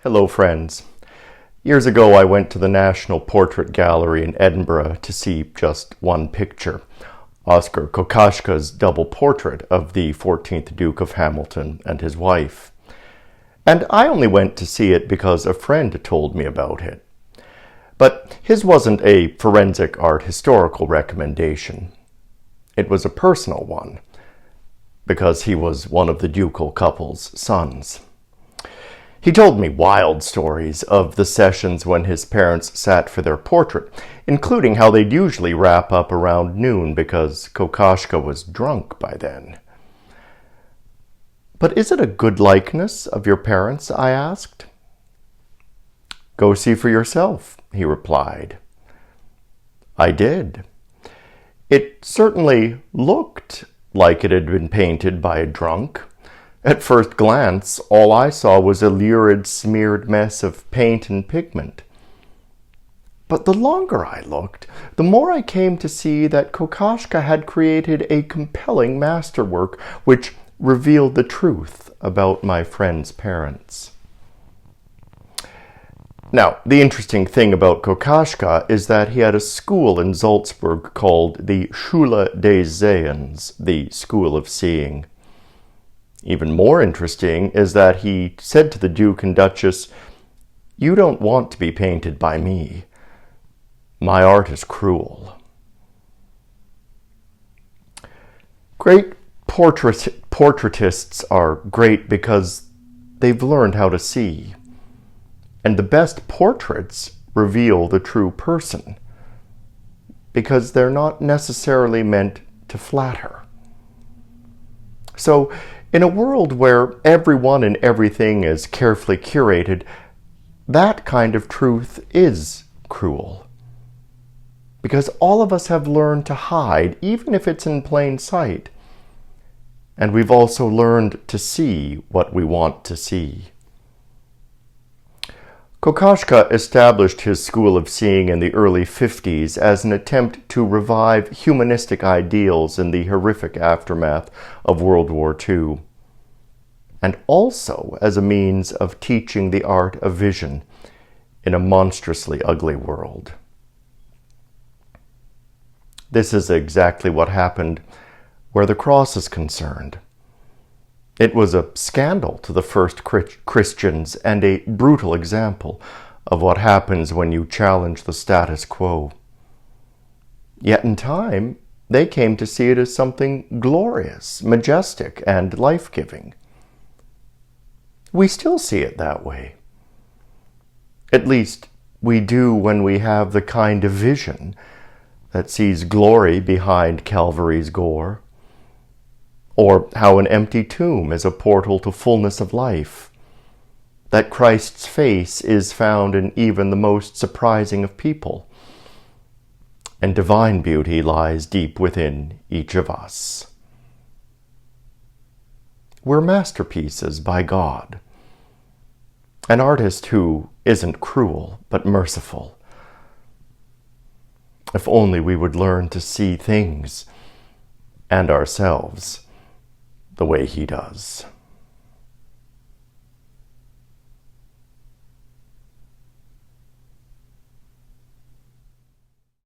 Hello, friends. Years ago, I went to the National Portrait Gallery in Edinburgh to see just one picture, Oskar Kokoschka's double portrait of the 14th Duke of Hamilton and his wife. And I only went to see it because a friend told me about it. But his wasn't a forensic art historical recommendation. It was a personal one, because he was one of the ducal couple's sons. He told me wild stories of the sessions when his parents sat for their portrait, including how they'd usually wrap up around noon because Kokoschka was drunk by then. "But is it a good likeness of your parents?" I asked. "Go see for yourself," he replied. I did. It certainly looked like it had been painted by a drunk. At first glance, all I saw was a lurid, smeared mess of paint and pigment. But the longer I looked, the more I came to see that Kokoschka had created a compelling masterwork which revealed the truth about my friend's parents. Now, the interesting thing about Kokoschka is that he had a school in Salzburg called the Schule des Sehens, the School of Seeing. Even more interesting is that he said to the Duke and Duchess, "You don't want to be painted by me. My art is cruel." Great portraitists are great because they've learned how to see. And the best portraits reveal the true person, because they're not necessarily meant to flatter. So, in a world where everyone and everything is carefully curated, that kind of truth is cruel. Because all of us have learned to hide, even if it's in plain sight. And we've also learned to see what we want to see. Kokoschka established his school of seeing in the early 50s as an attempt to revive humanistic ideals in the horrific aftermath of World War II, and also as a means of teaching the art of vision in a monstrously ugly world. This is exactly what happened where the cross is concerned. It was a scandal to the first Christians and a brutal example of what happens when you challenge the status quo. Yet in time, they came to see it as something glorious, majestic, and life-giving. We still see it that way. At least we do when we have the kind of vision that sees glory behind Calvary's gore, or how an empty tomb is a portal to fullness of life, that Christ's face is found in even the most surprising of people, and divine beauty lies deep within each of us. We're masterpieces by God, an artist who isn't cruel but merciful. If only we would learn to see things and ourselves the way he does.